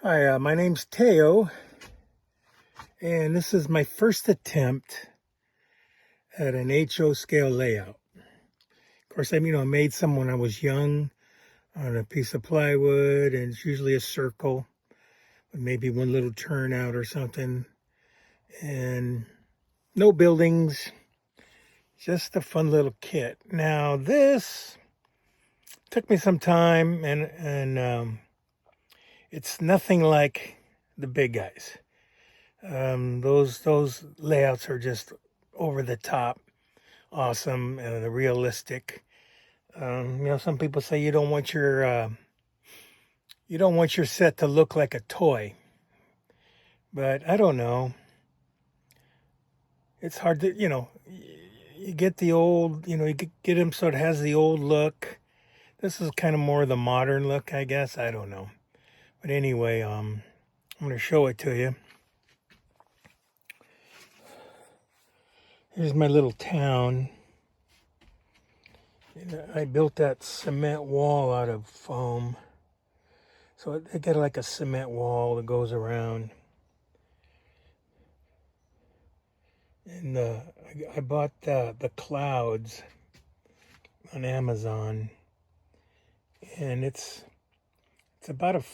Hi, my name's Teo, and this is my first attempt at an HO scale layout. Of course, I made some when I was young on a piece of plywood, and it's usually a circle with maybe one little turnout or something, and no buildings, just a fun little kit. Now, this took me some time, and it's nothing like the big guys. Those layouts are just over the top, awesome, and realistic. Some people say you don't want your set to look like a toy, but I don't know. It's hard to you get the old you get them so it has the old look. This is kind of more the modern look, I guess. I don't know, but anyway, I'm going to show it to you. Here's my little town. I built that cement wall out of foam. So they got like a cement wall that goes around. And I bought the clouds on Amazon. And it's about a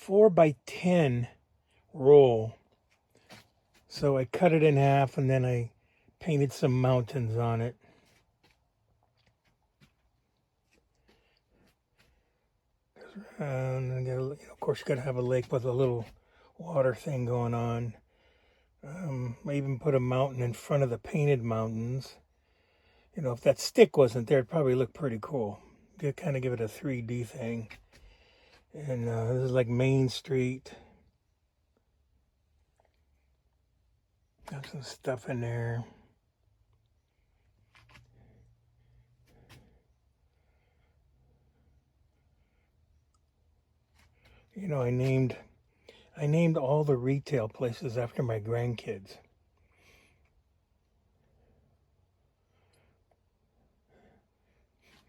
4x10 roll. So I cut it in half and then I painted some mountains on it. And of course, you got to have a lake with a little water thing going on. I even put a mountain in front of the painted mountains. If that stick wasn't there, it'd probably look pretty cool. You kind of give it a 3D thing. And this is like Main Street. Got some stuff in there. I named all the retail places after my grandkids.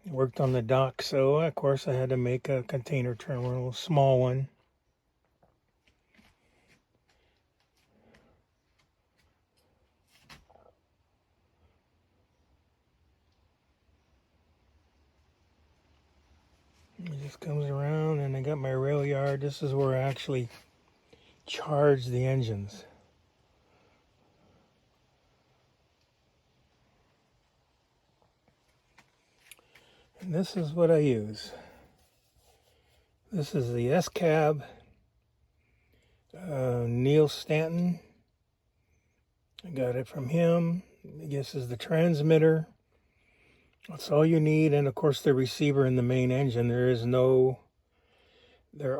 Worked on the dock, so of course I had to make a container terminal, a small one. It just comes around, and I got my rail yard. This is where I actually charge the engines. And this is what I use. This is the S-Cab, Neil Stanton. I got it from him. I guess is the transmitter. That's all you need, and of course the receiver in the main engine. There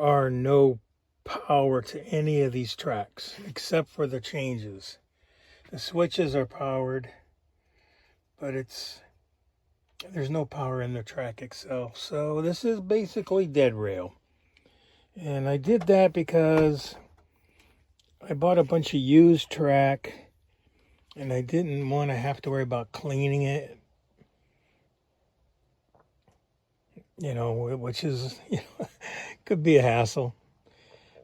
are no power to any of these tracks except for the changes. The switches are powered, but there's no power in the track itself. So this is basically dead rail. And I did that because I bought a bunch of used track and I didn't want to have to worry about cleaning it. Which is, could be a hassle.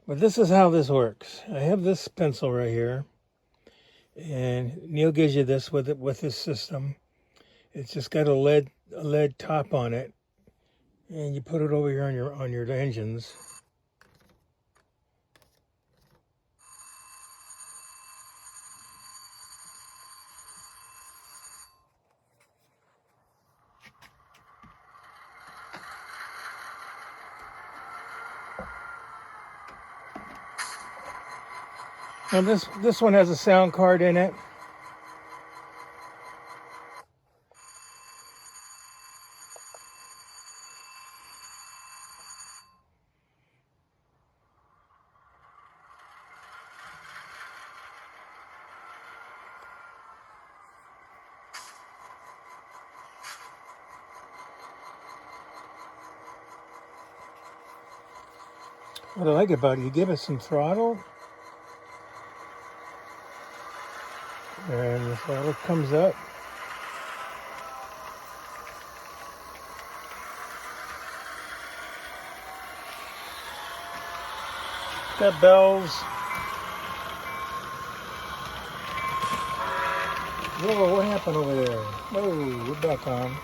But this is how this works. I have this pencil right here. And Neil gives you this with this system. It's just got a lead top on it, and you put it over here on your engines. Now this one has a sound card in it. What I like about it, you give it some throttle, and the throttle comes up. got bells. Whoa, what happened over there? Whoa, we're back on.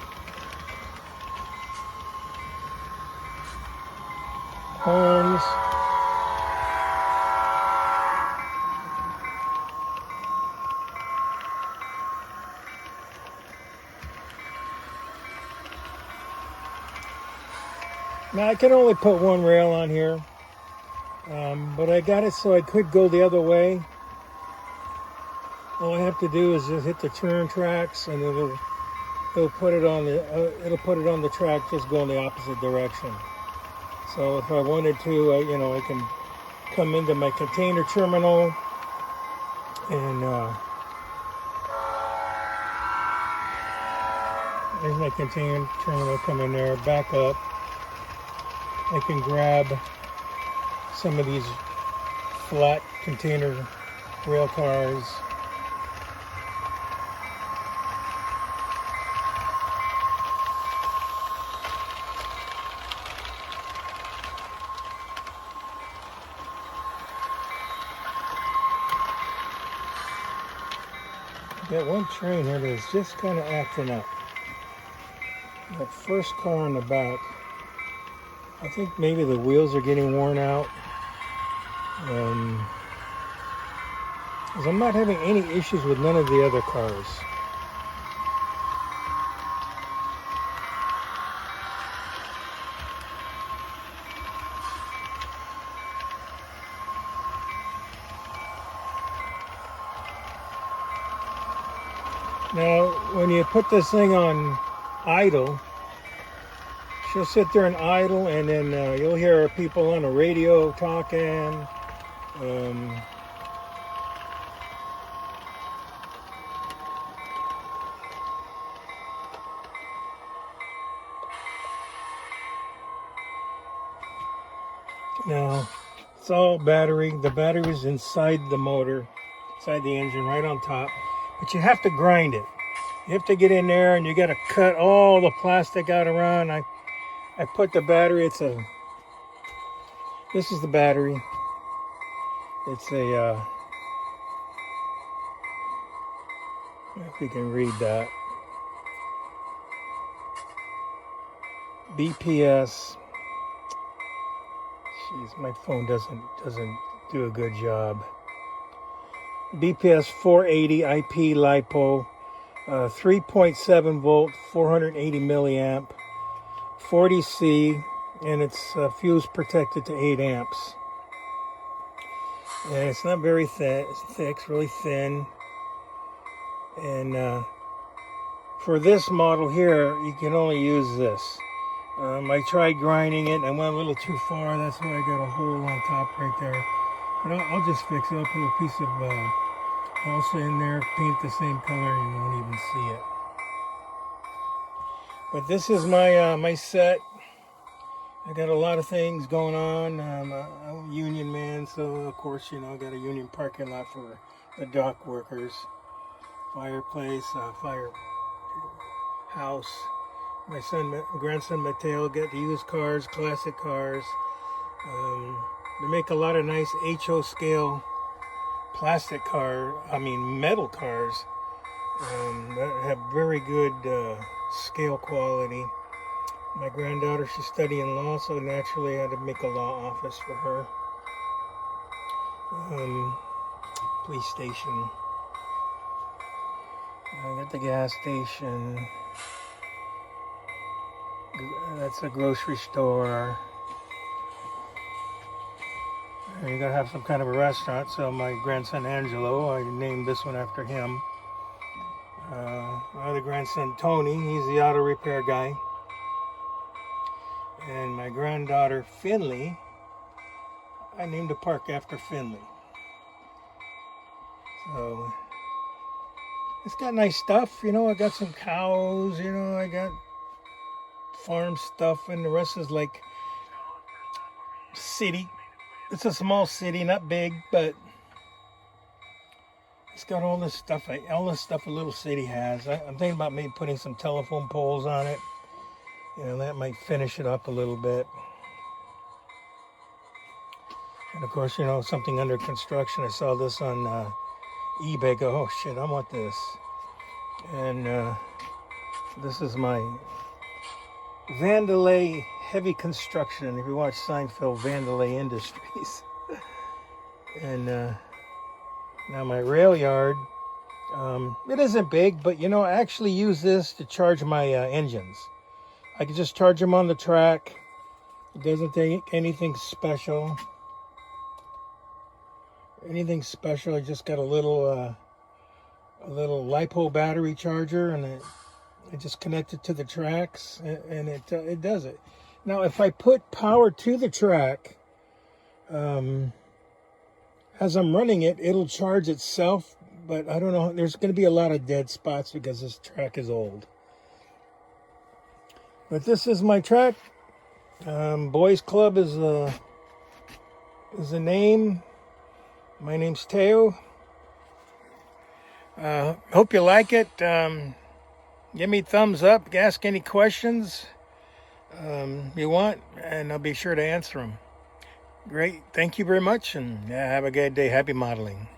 Horns. Now I can only put one rail on here, but I got it so I could go the other way. All I have to do is just hit the turn tracks, and it'll put it on the track, just go in the opposite direction. So if I wanted to, I can come into my container terminal and there's my container terminal. Come in there, back up. I can grab some of these flat container rail cars. Got one train here that's just kind of acting up. That first car in the back, I think maybe the wheels are getting worn out. Because I'm not having any issues with none of the other cars. Now, when you put this thing on idle, she'll sit there and idle, and then you'll hear people on the radio talking. Now, it's all battery. The battery is inside the motor, inside the engine, right on top. But you have to grind it. You have to get in there, and you got to cut all the plastic out around. I put the battery. This is the battery. It's a. If you can read that. BPS. Jeez, my phone doesn't do a good job. BPS 480 IP LiPo, 3.7 volt, 480 milliamp, 40C, and it's fuse protected to 8 amps. And it's not very thick, it's really thin. And for this model here, you can only use this. I tried grinding it, and I went a little too far. That's why I got a hole on top right there. But I'll just fix it. I'll put a piece of also in there, paint the same color, and you won't even see it. But this is my my set. I got a lot of things going on. I'm a union man, so of course, I got a union parking lot for the dock workers. Fireplace, firehouse. My grandson Mateo got to use cars, classic cars. They make a lot of nice HO scale metal cars that have very good scale quality. My granddaughter, she's studying law, so naturally I had to make a law office for her. Police station. I got the gas station. That's a grocery store. And you gotta have some kind of a restaurant. So my grandson Angelo, I named this one after him. My other grandson Tony, he's the auto repair guy. And my granddaughter Finley, I named the park after Finley. So it's got nice stuff, I got some cows, I got farm stuff, and the rest is like city. It's a small city, not big, but it's got all this stuff a little city has. I'm thinking about maybe putting some telephone poles on it. That might finish it up a little bit. And of course, you know, something under construction. I saw this on eBay. Go, oh shit, I want this. And this is my Vandelay Heavy Construction. If you watch Seinfeld, Vandelay Industries. And now my rail yard. It isn't big, but you know, I actually use this to charge my engines. I can just charge them on the track. It doesn't take anything special. I just got a little LiPo battery charger, and I just connect it to the tracks, and it does it. Now, if I put power to the track, as I'm running it, it'll charge itself. But I don't know. There's going to be a lot of dead spots because this track is old. But this is my track. Boisclub is the name. My name's Teo. Hope you like it. Give me a thumbs up. Ask any questions you want, and I'll be sure to answer them. Great. Thank you very much, and have a good day. Happy modeling.